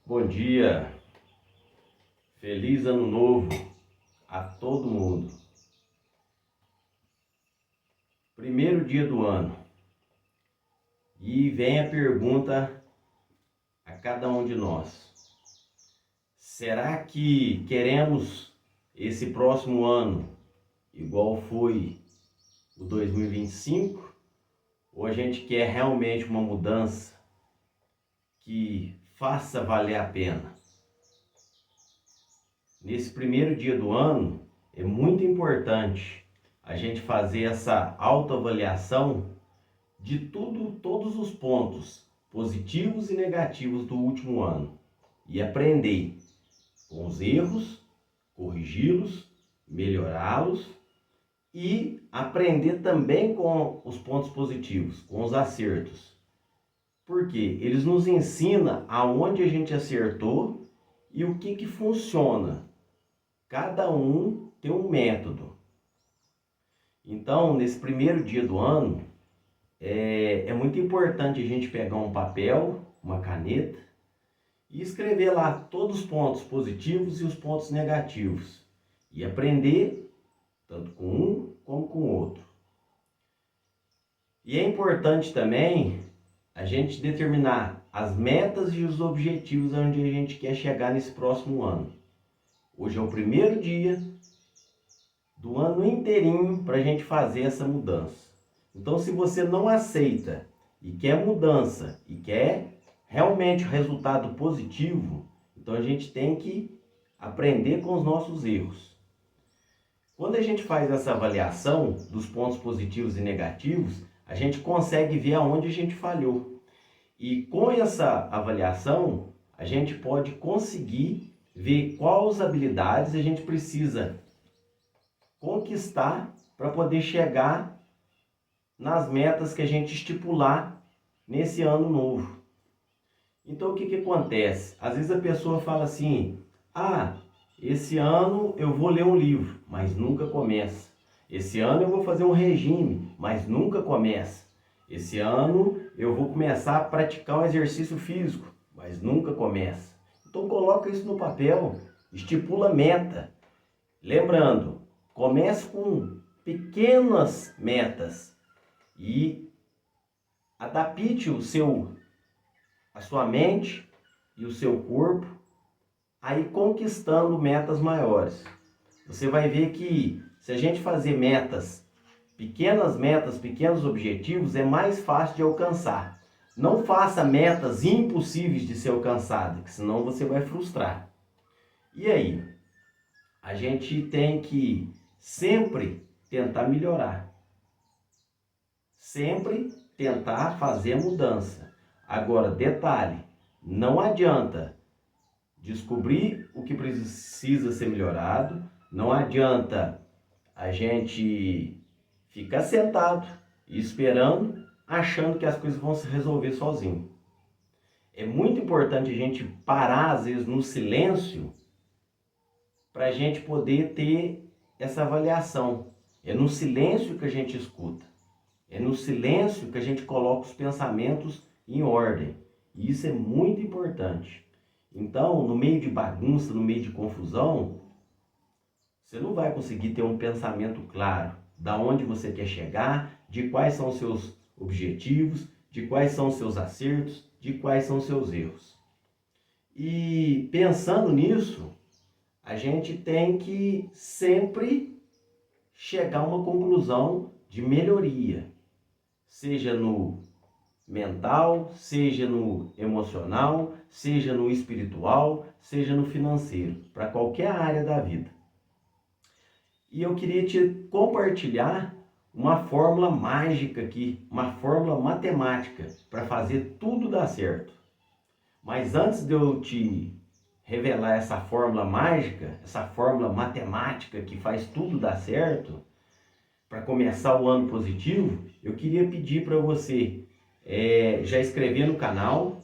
Bom dia, feliz ano novo a todo mundo. Primeiro dia do ano e vem a pergunta a cada um de nós: será que queremos esse próximo ano igual foi o 2025? Ou a gente quer realmente uma mudança que faça valer a pena? Nesse primeiro dia do ano, é muito importante a gente fazer essa autoavaliação de todos os pontos positivos e negativos do último ano e aprender com os erros, corrigi-los, melhorá-los e aprender também com os pontos positivos, com os acertos. Porque eles nos ensinam aonde a gente acertou e o que funciona. Cada um tem um método. Então, nesse primeiro dia do ano, é muito importante a gente pegar um papel, uma caneta e escrever lá todos os pontos positivos e os pontos negativos. E aprender tanto com um como com o outro. E é importante também a gente determinar as metas e os objetivos onde a gente quer chegar nesse próximo ano. Hoje é o primeiro dia do ano inteirinho para a gente fazer essa mudança. Então, se você não aceita e quer mudança e quer realmente resultado positivo, então a gente tem que aprender com os nossos erros. Quando a gente faz essa avaliação dos pontos positivos e negativos, a gente consegue ver aonde a gente falhou. E com essa avaliação, a gente pode conseguir ver quais habilidades a gente precisa conquistar para poder chegar nas metas que a gente estipular nesse ano novo. Então o que acontece? Às vezes a pessoa fala assim: esse ano eu vou ler um livro, mas nunca começa. Esse ano eu vou fazer um regime, mas nunca começa. Esse ano eu vou começar a praticar um exercício físico, mas nunca começa. Então coloca isso no papel, estipula meta. Lembrando, comece com pequenas metas e adapte a sua mente e o seu corpo aí conquistando metas maiores. Você vai ver que se a gente fazer metas, pequenos objetivos, é mais fácil de alcançar. Não faça metas impossíveis de ser alcançadas, que senão você vai frustrar. E aí? A gente tem que sempre tentar melhorar. Sempre tentar fazer a mudança. Agora, detalhe, não adianta descobrir o que precisa ser melhorado, não adianta a gente ficar sentado e esperando, achando que as coisas vão se resolver sozinho. É muito importante a gente parar, às vezes, no silêncio, para a gente poder ter essa avaliação. É no silêncio que a gente escuta. É no silêncio que a gente coloca os pensamentos em ordem. E isso é muito importante. Então, no meio de bagunça, no meio de confusão, você não vai conseguir ter um pensamento claro da onde você quer chegar, de quais são os seus objetivos, de quais são os seus acertos, de quais são os seus erros. E pensando nisso, a gente tem que sempre chegar a uma conclusão de melhoria, seja no mental, seja no emocional, seja no espiritual, seja no financeiro, para qualquer área da vida. E eu queria te compartilhar uma fórmula mágica aqui, uma fórmula matemática para fazer tudo dar certo. Mas antes de eu te revelar essa fórmula mágica, essa fórmula matemática que faz tudo dar certo, para começar o ano positivo, eu queria pedir para você já inscrever no canal,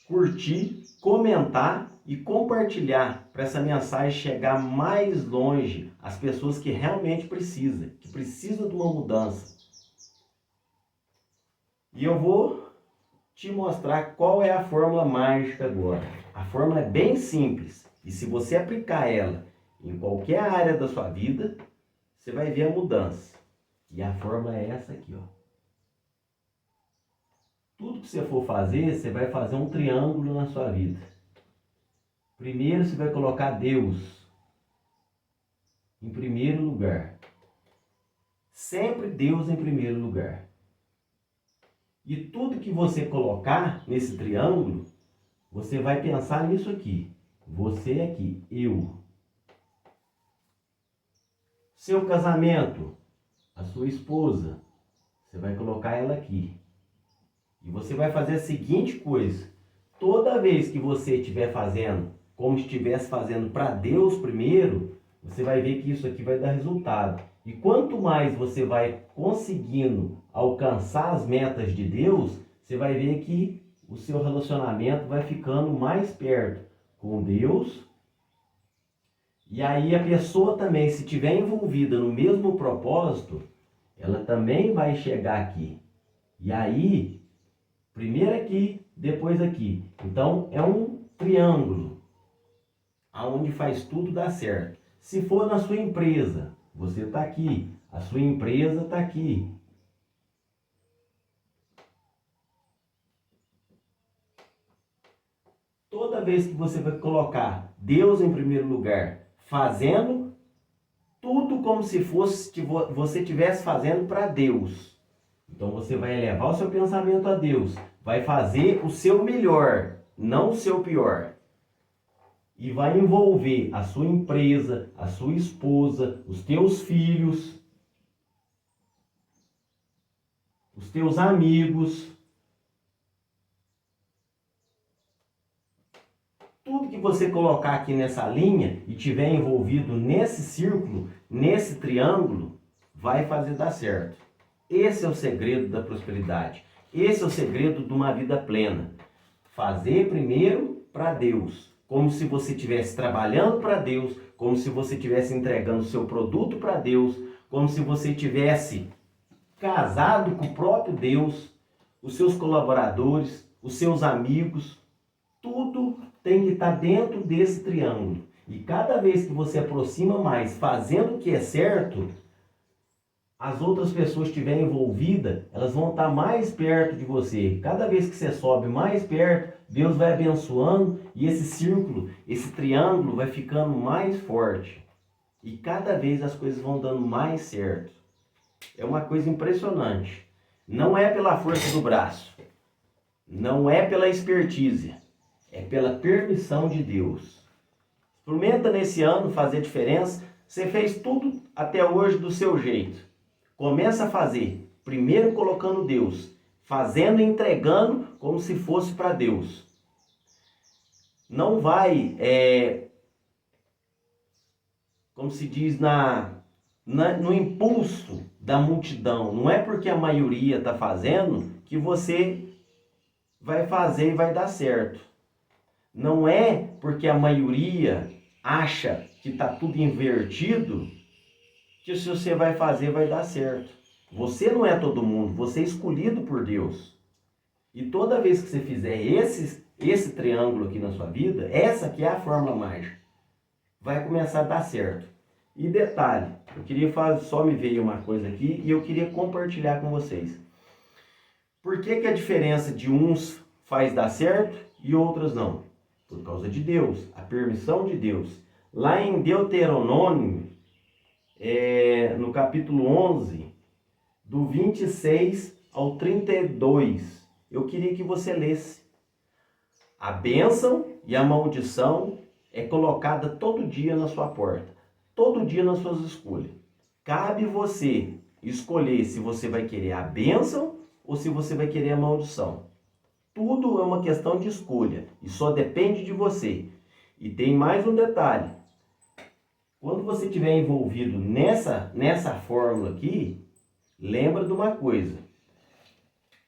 curtir, comentar e compartilhar para essa mensagem chegar mais longe às pessoas que realmente precisam de uma mudança. E eu vou te mostrar qual é a fórmula mágica agora. A fórmula é bem simples e se você aplicar ela em qualquer área da sua vida, você vai ver a mudança. E a fórmula é essa aqui, ó. Tudo que você for fazer, você vai fazer um triângulo na sua vida. Primeiro você vai colocar Deus em primeiro lugar. Sempre Deus em primeiro lugar. E tudo que você colocar nesse triângulo, você vai pensar nisso aqui. Você aqui, eu. Seu casamento, a sua esposa, você vai colocar ela aqui. E você vai fazer a seguinte coisa. Toda vez que você estiver fazendo, como se estivesse fazendo para Deus primeiro, você vai ver que isso aqui vai dar resultado. E quanto mais você vai conseguindo alcançar as metas de Deus, você vai ver que o seu relacionamento vai ficando mais perto com Deus. E aí a pessoa também, se estiver envolvida no mesmo propósito, ela também vai chegar aqui. E aí, primeiro aqui, depois aqui. Então é um triângulo, aonde faz tudo dar certo. Se for na sua empresa, você está aqui, a sua empresa está aqui. Toda vez que você vai colocar Deus em primeiro lugar, fazendo tudo como se fosse você estivesse fazendo para Deus. Então você vai elevar o seu pensamento a Deus, vai fazer o seu melhor, não o seu pior. E vai envolver a sua empresa, a sua esposa, os teus filhos, os teus amigos. Tudo que você colocar aqui nessa linha e tiver envolvido nesse círculo, nesse triângulo, vai fazer dar certo. Esse é o segredo da prosperidade. Esse é o segredo de uma vida plena. Fazer primeiro para Deus, como se você estivesse trabalhando para Deus, como se você estivesse entregando o seu produto para Deus, como se você estivesse casado com o próprio Deus, os seus colaboradores, os seus amigos, tudo tem que estar dentro desse triângulo. E cada vez que você aproxima mais, fazendo o que é certo, as outras pessoas que estiverem envolvidas, elas vão estar mais perto de você. Cada vez que você sobe mais perto, Deus vai abençoando e esse círculo, esse triângulo vai ficando mais forte. E cada vez as coisas vão dando mais certo. É uma coisa impressionante. Não é pela força do braço, não é pela expertise, é pela permissão de Deus. Experimenta nesse ano fazer diferença. Você fez tudo até hoje do seu jeito. Começa a fazer, primeiro colocando Deus, fazendo e entregando como se fosse para Deus. Não vai, como se diz, no impulso da multidão. Não é porque a maioria está fazendo que você vai fazer e vai dar certo. Não é porque a maioria acha que está tudo invertido que se você vai fazer vai dar certo. Você não é todo mundo, você é escolhido por Deus. E toda vez que você fizer esse triângulo aqui na sua vida, essa aqui é a fórmula mágica, vai começar a dar certo. E detalhe, eu queria só me veio uma coisa aqui e eu queria compartilhar com vocês. Por que a diferença de uns faz dar certo e outros não? Por causa de Deus, a permissão de Deus. Lá em Deuteronômio, no capítulo 11, do 26 ao 32, eu queria que você lesse. A bênção e a maldição é colocada todo dia na sua porta, todo dia nas suas escolhas. Cabe você escolher se você vai querer a bênção ou se você vai querer a maldição. Tudo é uma questão de escolha e só depende de você. E tem mais um detalhe. Quando você estiver envolvido nessa fórmula aqui, lembra de uma coisa.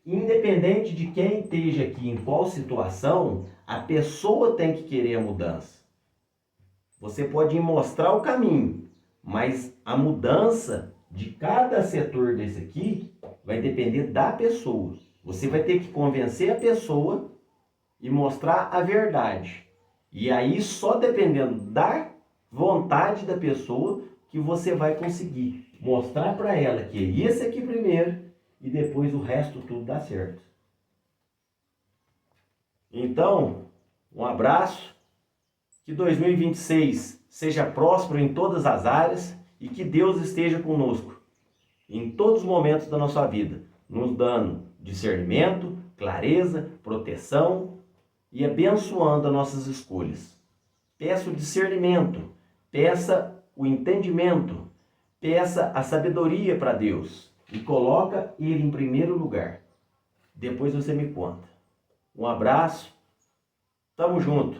Independente de quem esteja aqui em qual situação, a pessoa tem que querer a mudança. Você pode mostrar o caminho, mas a mudança de cada setor desse aqui vai depender da pessoa. Você vai ter que convencer a pessoa e mostrar a verdade. E aí, só dependendo da vontade da pessoa, que você vai conseguir mostrar para ela que é esse aqui primeiro e depois o resto tudo dá certo. Então, um abraço, que 2026 seja próspero em todas as áreas e que Deus esteja conosco em todos os momentos da nossa vida, nos dando discernimento, clareza, proteção e abençoando as nossas escolhas. Peça o discernimento, peça o entendimento, peça a sabedoria para Deus e coloca Ele em primeiro lugar. Depois você me conta. Um abraço, tamo junto.